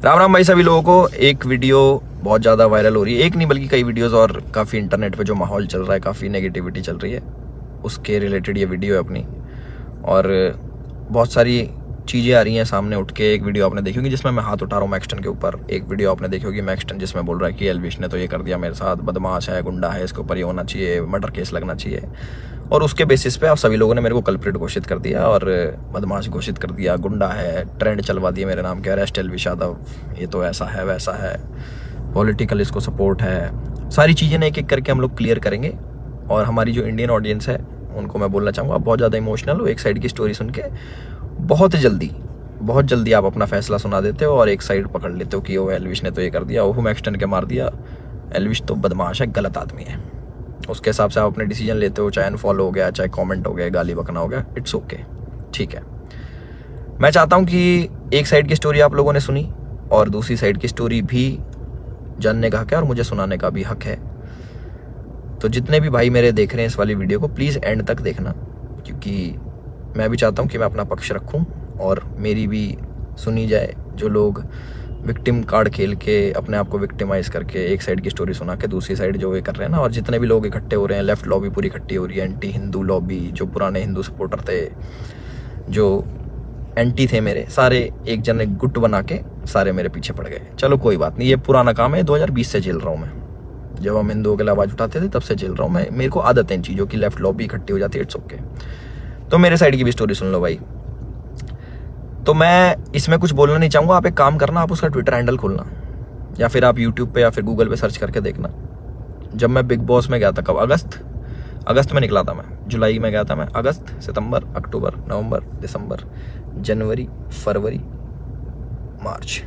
राम राम भाई सभी लोगों को। एक वीडियो बहुत ज़्यादा वायरल हो रही है, एक नहीं बल्कि कई वीडियोस, और काफ़ी इंटरनेट पे जो माहौल चल रहा है, काफ़ी नेगेटिविटी चल रही है, उसके रिलेटेड ये वीडियो है अपनी। और बहुत सारी चीज़ें आ रही हैं सामने उठ के। एक वीडियो आपने देखी होगी जिसमें मैं हाथ उठा रहा हूँ मैक्सटन के ऊपर। एक वीडियो आपने देखी होगी मैक्सटन जिसमें बोल रहा है कि एल्विश ने तो ये कर दिया मेरे साथ, बदमाश है, गुंडा है, इसके ऊपर ये होना चाहिए, मर्डर केस लगना चाहिए। और उसके बेसिस पे आप सभी लोगों ने मेरे को कल्प्रिट घोषित कर दिया और बदमाश घोषित कर दिया, गुंडा है, ट्रेंड चलवा दिया मेरे नाम के, अरेस्ट एल्विश यादव, ये तो ऐसा है वैसा है, पॉलिटिकल इसको सपोर्ट है। सारी चीज़ें ना एक एक करके हम लोग क्लियर करेंगे। और हमारी जो इंडियन ऑडियंस है उनको मैं बोलना चाहूँगा, आप बहुत ज़्यादा इमोशनल हो। एक साइड की स्टोरी सुन के बहुत जल्दी आप अपना फैसला सुना देते हो और एक साइड पकड़ लेते हो कि ओ एल्विश ने तो ये कर दिया, ओह मैक्सटन के मार दिया, एल्विश तो बदमाश है, गलत आदमी है। उसके हिसाब से आप अपने डिसीजन लेते हो, चाहे अनफॉलो हो गया, चाहे कमेंट हो गया, गाली बकना हो गया, इट्स ओके, ठीक है। मैं चाहता हूँ कि एक साइड की स्टोरी आप लोगों ने सुनी और दूसरी साइड की स्टोरी भी जानने का हक है और मुझे सुनाने का भी हक है। तो जितने भी भाई मेरे देख रहे हैं इस वाली वीडियो को, प्लीज़ एंड तक देखना, क्योंकि मैं भी चाहता हूँ कि मैं अपना पक्ष रखूँ और मेरी भी सुनी जाए। जो लोग विक्टिम कार्ड खेल के अपने आप को विक्टिमाइज करके एक साइड की स्टोरी सुना के दूसरी साइड जो ये कर रहे हैं ना, और जितने भी लोग इकट्ठे हो रहे हैं, लेफ्ट लॉबी पूरी इकट्ठी हो रही है, एंटी हिंदू लॉबी, जो पुराने हिंदू सपोर्टर थे, जो एंटी थे मेरे, सारे एक जन एक गुट बना के सारे मेरे पीछे पड़ गए। चलो कोई बात नहीं, ये पुराना काम है, 2020 से झेल रहा हूँ मैं। जब हम हिंदुओं के लिए आवाज़ उठाते थे तब से झेल रहा हूँ मैं, मेरे को आदत है इन चीज़ों की, लेफ्ट लॉबी इकट्ठी हो जाती है, इट्स ओके। तो मेरे साइड की भी स्टोरी सुन लो भाई। तो मैं इसमें कुछ बोलना नहीं चाहूँगा, आप एक काम करना, आप उसका ट्विटर हैंडल खोलना या फिर आप यूट्यूब पे या फिर गूगल पे सर्च करके देखना। जब मैं बिग बॉस में गया था, कब, अगस्त में निकला था मैं, जुलाई में गया था मैं, अगस्त, सितंबर, अक्टूबर, नवंबर, दिसंबर, जनवरी, फरवरी, मार्च,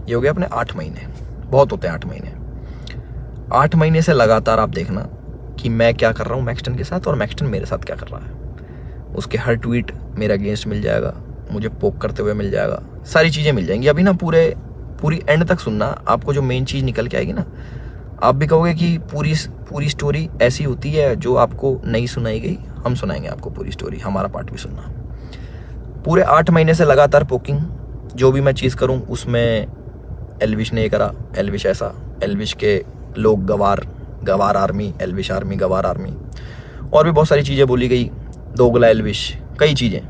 ये हो गया अपने 8 महीने। बहुत होते हैं 8 महीने। 8 महीने से लगातार आप देखना कि मैं क्या कर रहा हूँ मैक्सटन के साथ और मैक्सटन मेरे साथ क्या कर रहा है। उसके हर ट्वीट मेरे अगेंस्ट मिल जाएगा, मुझे पोक करते हुए मिल जाएगा, सारी चीज़ें मिल जाएंगी। अभी ना पूरी एंड तक सुनना, आपको जो मेन चीज़ निकल के आएगी ना, आप भी कहोगे कि पूरी स्टोरी ऐसी होती है जो आपको नहीं सुनाई गई। हम सुनाएंगे आपको पूरी स्टोरी, हमारा पार्ट भी सुनना। पूरे 8 महीने से लगातार पोकिंग, जो भी मैं चीज़ करूँ उसमें एल्विश ने ये करा, एल्विश ऐसा, एल्विश के लोग गवार आर्मी, एल्विश आर्मी, गवार आर्मी, और भी बहुत सारी चीज़ें बोली गई, दोगला एल्विश, कई चीज़ें।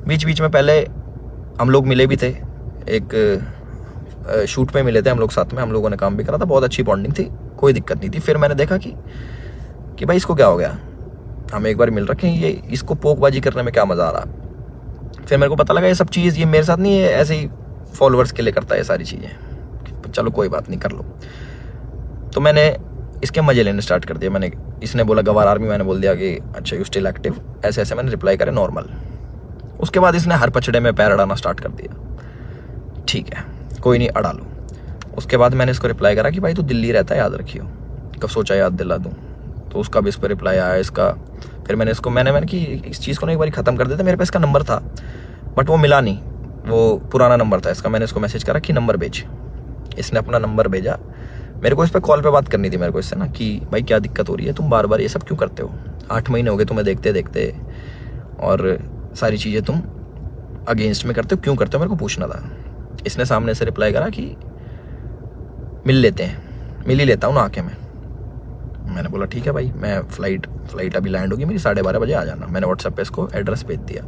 बीच बीच में पहले हम लोग मिले भी थे, एक शूट पे मिले थे हम लोग साथ में, हम लोगों ने काम भी करा था, बहुत अच्छी बॉन्डिंग थी, कोई दिक्कत नहीं थी। फिर मैंने देखा कि भाई इसको क्या हो गया, हम एक बार मिल रखे हैं, ये इसको पोकबाजी करने में क्या मज़ा आ रहा। फिर मेरे को पता लगा ये सब चीज़ ये मेरे साथ नहीं है, ऐसे ही फॉलोअर्स के लिए करता है सारी चीज़ें। चलो कोई बात नहीं, कर लो। तो मैंने इसके मजे लेने स्टार्ट कर दिया। इसने बोला गवार आर्मी, मैंने बोल दिया कि अच्छा यू स्टिल एक्टिव, ऐसे ऐसे मैंने रिप्लाई करे नॉर्मल। उसके बाद इसने हर पचड़े में पैर अड़ाना स्टार्ट कर दिया। ठीक है, कोई नहीं, अड़ा लो। उसके बाद मैंने इसको रिप्लाई करा कि भाई तू दिल्ली रहता है, याद रखियो, कब सोचा याद दिला दूँ। तो उसका भी इस पर रिप्लाई आया इसका। फिर मैंने इसको मैंने कि इस चीज़ को ना एक बार ख़त्म कर देते। मेरे पास इसका नंबर था बट वो मिला नहीं, वो पुराना नंबर था इसका। मैंने इसको मैसेज करा कि नंबर भेज, इसने अपना नंबर भेजा। मेरे को इस पर कॉल पे बात करनी थी मेरे को इससे ना, कि भाई क्या दिक्कत हो रही है, तुम बार बार ये सब क्यों करते हो, 8 महीने हो गए तुम्हें देखते देखते, और सारी चीज़ें तुम अगेंस्ट में करते हो, क्यों करते हो, मेरे को पूछना था। इसने सामने से रिप्लाई करा कि मिल लेते हैं, मिल ही लेता हूँ ना आके मैं। मैंने बोला ठीक है भाई, मैं फ्लाइट अभी लैंड होगी मेरी, 12:30 बजे आ जाना। मैंने व्हाट्सएप पे इसको एड्रेस भेज दिया।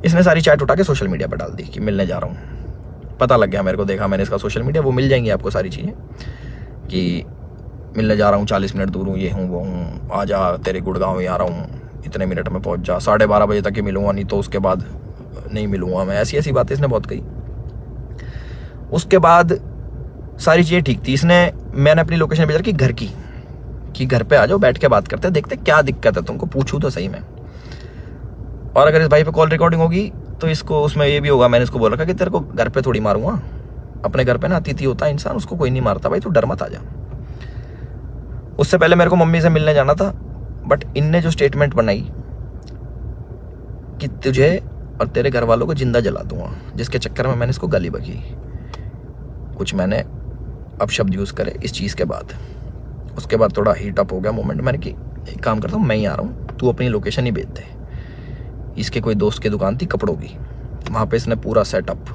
इसने सारी चैट उठा के सोशल मीडिया पर डाल दी कि मिलने जा रहा हूँ। पता लग गया मेरे को, देखा मैंने इसका सोशल मीडिया, वो मिल जाएंगी आपको सारी चीज़ें कि मिलने जा रहा हूँ, 40 मिनट दूर हूँ, ये हूँ वो हूँ, आ जा, तेरे गुड़गांव ही आ रहा हूँ, इतने मिनट में पहुँच जा, 12:30 बजे तक ही मिलूँगा, नहीं तो उसके बाद नहीं मिलूँगा मैं। ऐसी बातें इसने बहुत कही। उसके बाद सारी चीज़ें ठीक थी। मैंने अपनी लोकेशन भेजा कि घर की, कि घर पे आ जाओ, बैठ के बात करते हैं, देखते क्या दिक्कत है तुमको, पूछूँ तो सही में। और अगर इस भाई पे कॉल रिकॉर्डिंग होगी तो इसको उसमें ये भी होगा, मैंने इसको बोल रखा कि तेरे को घर पे थोड़ी मारूंगा, अपने घर पे ना अतिथि होता है इंसान, उसको कोई नहीं मारता भाई, तू डर मत आ जा। उससे पहले मेरे को मम्मी से मिलने जाना था, बट इनने जो स्टेटमेंट बनाई कि तुझे और तेरे घर वालों को जिंदा जला दूंगा, जिसके चक्कर में मैंने इसको गाली बकी। कुछ मैंने अपशब्द यूज़ करे इस चीज़ के बाद। उसके बाद थोड़ा हीट अप हो गया मोमेंट। मैंने कि एक काम करता हूँ, मैं ही आ रहा हूँ, तू अपनी लोकेशन ही भेज दे। इसके कोई दोस्त की दुकान थी कपड़ों की, वहाँ पे इसने पूरा सेटअप,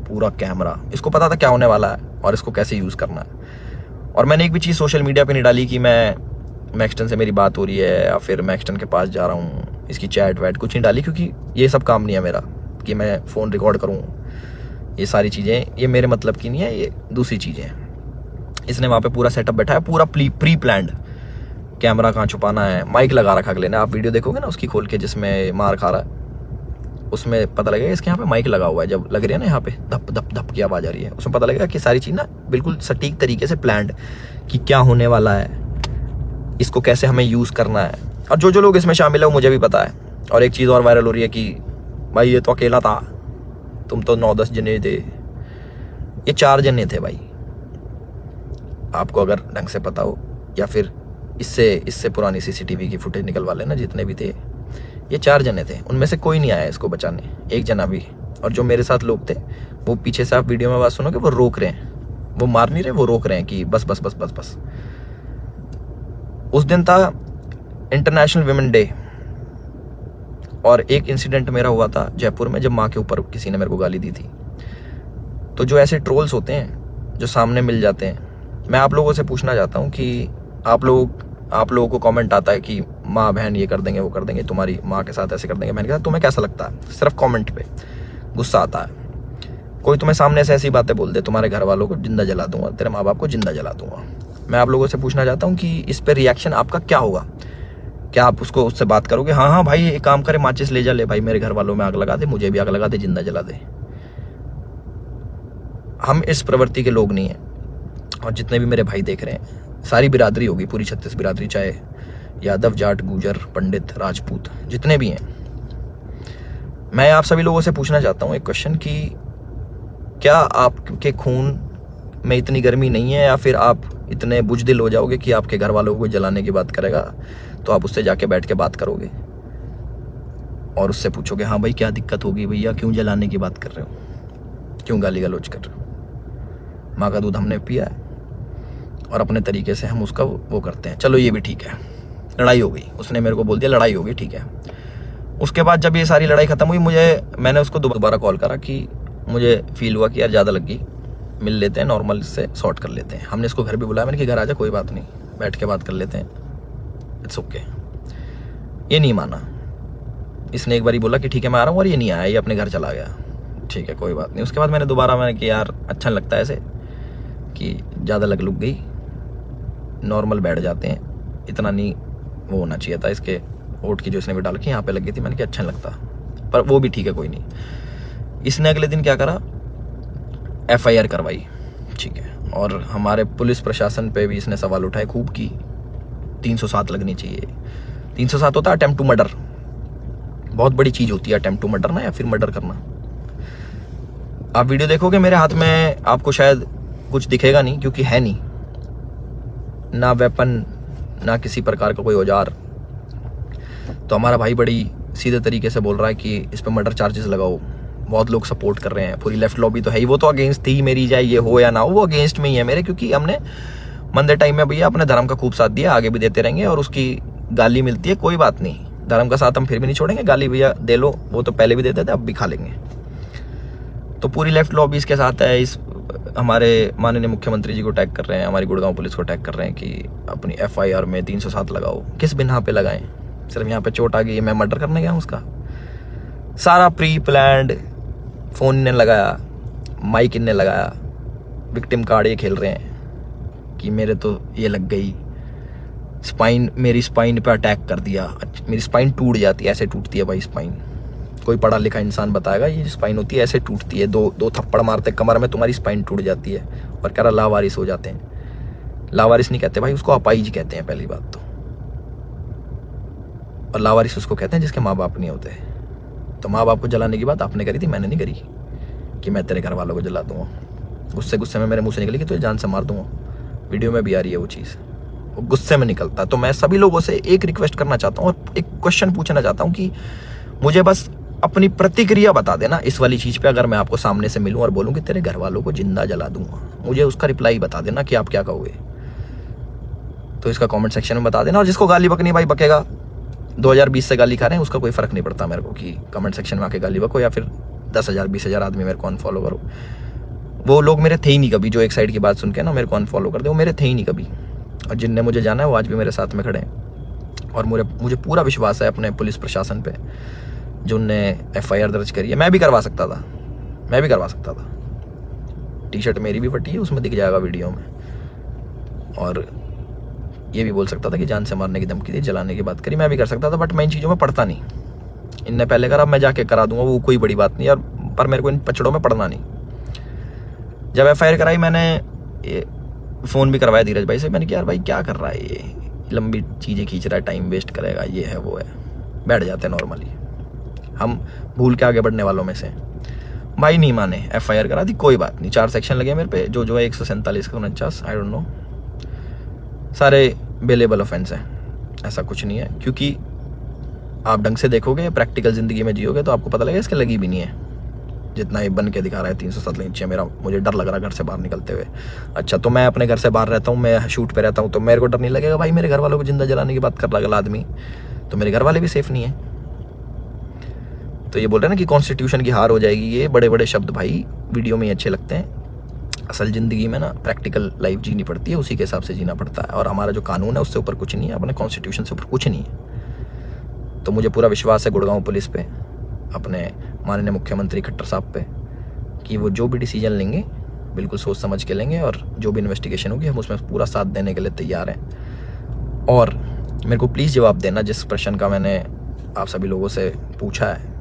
पूरा कैमरा, इसको पता था क्या होने वाला है और इसको कैसे यूज़ करना है। और मैंने एक भी चीज़ सोशल मीडिया पे नहीं डाली कि मैं मैक्सटन से मेरी बात हो रही है या फिर मैक्सटन के पास जा रहा हूँ, इसकी चैट वैट कुछ नहीं डाली, क्योंकि ये सब काम नहीं है मेरा कि मैं फ़ोन रिकॉर्ड करूँ। ये सारी चीज़ें ये मेरे मतलब की नहीं है, ये दूसरी चीज़ें हैं। इसने वहाँ पे पूरा सेटअप बैठा है, पूरा प्री प्लान्ड, कैमरा कहाँ छुपाना है, माइक लगा रखा अगले ने। आप वीडियो देखोगे ना उसकी खोल के जिसमें मार खा रहा है, उसमें पता लगेगा इसके यहाँ पे माइक लगा हुआ है। जब लग रही है ना यहाँ पे धप धप धप की आवाज़ आ रही है, उसमें पता लगेगा कि सारी चीज़ ना बिल्कुल सटीक तरीके से प्लान्ड, कि क्या होने वाला है, इसको कैसे हमें यूज़ करना है। और जो लोग इसमें शामिल है वो मुझे भी पता है। और एक चीज़ और वायरल हो रही है कि भाई ये तो अकेला था, तुम तो 9-10 जने थे। ये 4 जने थे भाई, आपको अगर ढंग से पता हो, या फिर इससे पुरानी सीसीटीवी की फुटेज निकलवा लेना, जितने भी थे ये 4 जने थे, उनमें से कोई नहीं आया इसको बचाने, एक जना भी। और जो मेरे साथ लोग थे वो पीछे से, आप वीडियो में बात सुनोगे, वो रोक रहे हैं, वो मार नहीं रहे, वो रोक रहे हैं कि बस बस बस बस बस। उस दिन था इंटरनेशनल विमेन डे, और एक इंसिडेंट मेरा हुआ था जयपुर में, जब माँ के ऊपर किसी ने मेरे को गाली दी थी। तो जो ऐसे ट्रोल्स होते हैं जो सामने मिल जाते हैं, मैं आप लोगों से पूछना चाहता हूँ कि आप लोगों को कमेंट आता है कि माँ बहन ये कर देंगे वो कर देंगे, तुम्हारी माँ के साथ ऐसे कर देंगे, बहन के साथ, तुम्हें कैसा लगता है? सिर्फ कमेंट पे गुस्सा आता है। कोई तुम्हें सामने से ऐसी बातें बोल दे, तुम्हारे घर वालों को जिंदा जला दूंगा, तेरे माँ बाप को जिंदा जला दूंगा। मैं आप लोगों से पूछना चाहता हूँ कि इस पर रिएक्शन आपका क्या होगा? क्या आप उससे बात करोगे, हाँ हाँ भाई एक काम करे, माचिस ले जा, ले भाई मेरे घर वालों में आग लगा दे, मुझे भी आग लगा दे, जिंदा जला दे? हम इस प्रवृत्ति के लोग नहीं हैं। और जितने भी मेरे भाई देख रहे हैं, सारी बिरादरी होगी, पूरी 36 बिरादरी, चाहे यादव, जाट, गुजर, पंडित, राजपूत, जितने भी हैं, मैं आप सभी लोगों से पूछना चाहता हूँ एक क्वेश्चन कि क्या आपके खून में इतनी गर्मी नहीं है, या फिर आप इतने बुजदिल हो जाओगे कि आपके घर वालों को जलाने की बात करेगा तो आप उससे जाके बैठ के बात करोगे और उससे पूछोगे, हाँ भाई क्या दिक्कत होगी भैया, क्यों जलाने की बात कर रहे हो, क्यों गाली गलौज कर रहे हो? माँ का दूध हमने पिया है और अपने तरीके से हम उसका वो करते हैं। चलो ये भी ठीक है, लड़ाई हो गई, उसने मेरे को बोल दिया लड़ाई हो गई, ठीक है। उसके बाद जब ये सारी लड़ाई खत्म हुई, मैंने उसको दोबारा कॉल करा कि मुझे फील हुआ कि यार ज़्यादा लग गई, मिल लेते हैं, नॉर्मल से सॉर्ट कर लेते हैं। हमने इसको घर भी बुलाया, मैंने कि घर आ जा, कोई बात नहीं, बैठ के बात कर लेते हैं, इट्स ओके। ये नहीं माना, इसने एक बारी बोला कि ठीक है मैं आ रहा हूँ, और ये नहीं आया, ये अपने घर चला गया, ठीक है कोई बात नहीं। उसके बाद मैंने कि यार अच्छा लगता है ऐसे कि ज़्यादा लग गई, नॉर्मल बैठ जाते हैं, इतना नहीं वो होना चाहिए था। इसके ओट की जो इसने भी डाल के यहाँ पे लग गई थी, मैंने कि अच्छा नहीं लगता, पर वो भी ठीक है कोई नहीं। इसने अगले दिन क्या करा, FIR करवाई, ठीक है। और हमारे पुलिस प्रशासन पे भी इसने सवाल उठाए खूब की 307 लगनी चाहिए। 307 होता है अटेम्प्ट टू मर्डर, बहुत बड़ी चीज़ होती है अटेम्प्ट टू मर्डर ना, या फिर मर्डर करना। आप वीडियो देखोगे मेरे हाथ में, आपको शायद कुछ दिखेगा नहीं, क्योंकि है नहीं ना वेपन, ना किसी प्रकार का कोई औजार। तो हमारा भाई बड़ी सीधे तरीके से बोल रहा है कि इस पे मर्डर चार्जेस लगाओ। बहुत लोग सपोर्ट कर रहे हैं, पूरी लेफ्ट लॉबी तो है ही, वो तो अगेंस्ट थी मेरी, चाहे ये हो या ना हो, वो अगेंस्ट में ही है मेरे, क्योंकि हमने मंदे टाइम में भैया अपने धर्म का खूब साथ दिया, आगे भी देते रहेंगे। और उसकी गाली मिलती है, कोई बात नहीं, धर्म का साथ हम फिर भी नहीं छोड़ेंगे, गाली भैया दे लो, वो तो पहले भी देते थे, अब भी खा लेंगे। तो पूरी लेफ्ट लॉबी इसके साथ है। इस हमारे माननीय मुख्यमंत्री जी को टैग कर रहे हैं, हमारी गुड़गांव पुलिस को टैग कर रहे हैं कि अपनी FIR में 307 लगाओ। किस बिना पे लगाएं? सिर्फ यहाँ पे चोट आ गई, मैं मर्डर करने गया हूँ उसका? सारा प्री प्लान्ड, फोन इनने लगाया, माइक इनने लगाया, विक्टिम कार्ड ये खेल रहे हैं कि मेरे तो ये लग गई, स्पाइन, मेरी स्पाइन पे अटैक कर दिया, मेरी स्पाइन टूट जाती है, ऐसे टूटती है भाई स्पाइन, कोई पढ़ा लिखा इंसान बताएगा ये जो स्पाइन होती है ऐसे टूटती है, दो थप्पड़ मारते कमर में, तुम्हारी स्पाइन टूट जाती है। और कह रहा लावारिस हो जाते हैं। लावारिस नहीं कहते भाई, उसको अपाहिज कहते हैं पहली बात तो, और लावारिस उसको कहते हैं जिसके माँ बाप नहीं होते। तो माँ बाप को जलाने की बात आपने करी थी, मैंने नहीं करी कि मैं तेरे घर वालों को जला दूंगा। गुस्से में मेरे मुंह से निकली कि तुझे जान से मार दूंगा। वीडियो में भी आ रही है वो चीज़, वो गुस्से में निकलता है। तो मैं सभी लोगों से एक रिक्वेस्ट करना चाहता हूँ और एक क्वेश्चन पूछना चाहता हूँ कि मुझे बस अपनी प्रतिक्रिया बता देना इस वाली चीज़ पे। अगर मैं आपको सामने से मिलूं और बोलूं कि तेरे घर वालों को जिंदा जला दूंगा, मुझे उसका रिप्लाई बता देना कि आप क्या कहोगे। तो इसका कमेंट सेक्शन में बता देना। और जिसको गाली बकनी भाई बकेगा, 2020 से गाली खा रहे हैं, उसका कोई फर्क नहीं पड़ता मेरे को कि कमेंट सेक्शन में आके गाली बको या फिर 10,000 20,000 आदमी मेरे को अनफॉलो करो, वो लोग मेरे थे ही नहीं कभी। जो एक साइड की बात सुन के ना मेरे को अनफॉलो कर दे, वो मेरे थे ही नहीं कभी। और जिनने मुझे जाना है वो आज भी मेरे साथ में खड़े हैं। और मुझे पूरा विश्वास है अपने पुलिस प्रशासन पे, जो उनने FIR दर्ज करी है। मैं भी करवा सकता था, टी-शर्ट मेरी भी फटी है, उसमें दिख जाएगा वीडियो में। और ये भी बोल सकता था कि जान से मारने की धमकी दी, जलाने की बात करी, मैं भी कर सकता था। बट मैं इन चीज़ों में पढ़ता नहीं। इनने पहले करा, मैं जाके करा दूंगा, वो कोई बड़ी बात नहीं यार। पर मेरे को इन पचड़ों में पढ़ना नहीं। जब FIR कराई, मैंने फ़ोन भी करवाया धीरज भाई से। मैंने कहा यार भाई क्या कर रहा है ये, लंबी चीज़ें खींच रहा है, टाइम वेस्ट करेगा, ये है वो है। बैठ जाते हैं नॉर्मली, हम भूल के आगे बढ़ने वालों में से। भाई नहीं माने, FIR करा दी, कोई बात नहीं। 4 सेक्शन लगे मेरे पे, जो है 147 का 49, आई डोंट नो, सारे बेलेबल ऑफेंस है। ऐसा कुछ नहीं है, क्योंकि आप ढंग से देखोगे, प्रैक्टिकल ज़िंदगी में जियोगे तो आपको पता लगेगा इसके लगी भी नहीं है। जितना ये बन के दिखा रहा है 307 इंच है, मुझे डर लग रहा है घर से बाहर निकलते हुए। अच्छा, तो मैं अपने घर से बाहर रहता हूँ, मैं शूट पे रहता हूँ, तो मेरे को डर नहीं लगेगा? भाई मेरे घर वालों को जिंदा जलाने की बात कर रहा अगला आदमी, तो मेरे घर वाले भी सेफ नहीं है। तो ये बोल रहे हैं ना कि कॉन्स्टिट्यूशन की हार हो जाएगी, ये बड़े बड़े शब्द भाई वीडियो में ही अच्छे लगते हैं। असल ज़िंदगी में ना प्रैक्टिकल लाइफ जीनी पड़ती है, उसी के हिसाब से जीना पड़ता है। और हमारा जो कानून है उससे ऊपर कुछ नहीं है, अपने कॉन्स्टिट्यूशन से ऊपर कुछ नहीं है। तो मुझे पूरा विश्वास है गुड़गांव पुलिस पे, अपने माननीय मुख्यमंत्री खट्टर साहब पे, कि वो जो भी डिसीजन लेंगे बिल्कुल सोच समझ के लेंगे। और जो भी इन्वेस्टिगेशन होगी हम उसमें पूरा साथ देने के लिए तैयार हैं। और मेरे को प्लीज़ जवाब देना जिस प्रश्न का मैंने आप सभी लोगों से पूछा है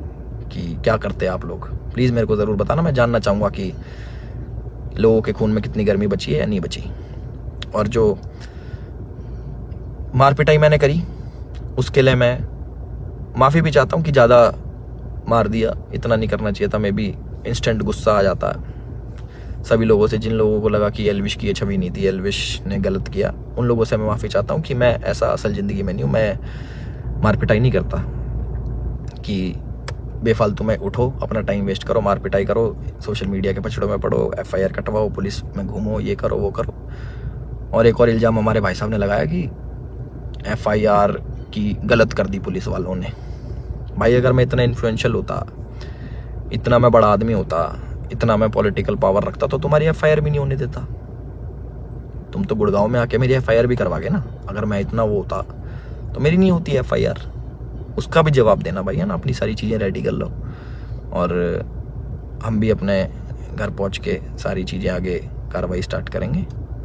कि क्या करते हैं आप लोग, प्लीज़ मेरे को ज़रूर बताना। मैं जानना चाहूँगा कि लोगों के खून में कितनी गर्मी बची है या नहीं बची। और जो मार पिटाई मैंने करी उसके लिए मैं माफ़ी भी चाहता हूँ कि ज़्यादा मार दिया, इतना नहीं करना चाहिए था। मैं भी इंस्टेंट गुस्सा आ जाता है सभी लोगों से, जिन लोगों को लगा कि एल्विश की ये छवि नहीं थी, एल्विश ने गलत किया, उन लोगों से मैं माफ़ी चाहता हूँ कि मैं ऐसा असल ज़िंदगी में नहीं हूँ। मैं मार पिटाई नहीं करता कि बेफालतू में उठो, अपना टाइम वेस्ट करो, मार पिटाई करो, सोशल मीडिया के पछड़ों में पड़ो, FIR कटवाओ, पुलिस में घूमो, ये करो वो करो। और एक और इल्ज़ाम हमारे भाई साहब ने लगाया कि FIR की गलत कर दी पुलिस वालों ने। भाई अगर मैं इतना इन्फ्लुएंशियल होता, इतना मैं बड़ा आदमी होता, इतना मैं पॉलिटिकल पावर रखता, तो तुम्हारी FIR भी नहीं होने देता। तुम तो गुड़गांव में आके मेरी FIR भी करवागे ना। अगर मैं इतना वो होता तो मेरी नहीं होती FIR। उसका भी जवाब देना भाई, है ना। अपनी सारी चीज़ें रेडी कर लो और हम भी अपने घर पहुंच के सारी चीज़ें आगे कार्रवाई स्टार्ट करेंगे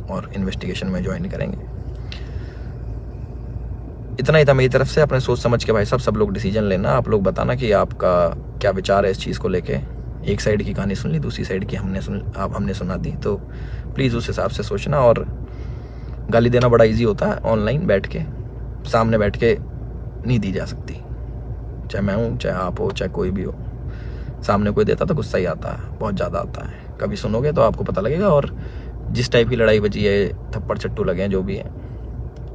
और इन्वेस्टिगेशन में ज्वाइन करेंगे। इतना ही था मेरी तरफ से। अपने सोच समझ के भाई साहब सब लोग डिसीजन लेना। आप लोग बताना कि आपका क्या विचार है इस चीज़ को लेके। एक साइड की कहानी सुन ली, दूसरी साइड की हमने सुना दी, तो प्लीज़ उस हिसाब से सोचना। और गाली देना बड़ा इजी होता है, ऑनलाइन बैठ के, सामने बैठ के नहीं दी जा सकती। चाहे मैं हूँ, चाहे आप हो, चाहे कोई भी हो, सामने कोई देता तो गुस्सा ही आता है, बहुत ज़्यादा आता है। कभी सुनोगे तो आपको पता लगेगा। और जिस टाइप की लड़ाई बची है, थप्पड़ चट्टू लगे हैं, जो भी है,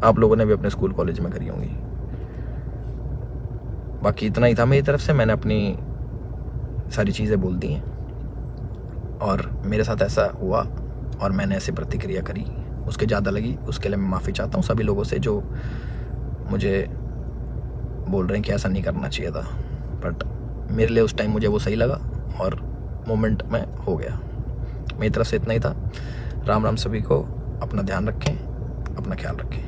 आप लोगों ने भी अपने स्कूल कॉलेज में करी होंगी। बाकी इतना ही था मेरी तरफ से। मैंने अपनी सारी चीज़ें बोल दी हैं और मेरे साथ ऐसा हुआ और मैंने ऐसी प्रतिक्रिया करी, उसके ज़्यादा लगी, उसके लिए मैं माफ़ी चाहता हूँ सभी लोगों से जो मुझे बोल रहे हैं कि ऐसा नहीं करना चाहिए था। बट मेरे लिए उस टाइम मुझे वो सही लगा और मोमेंट में हो गया। मेरी तरफ से इतना ही था। राम राम सभी को। अपना ध्यान रखें, अपना ख्याल रखें।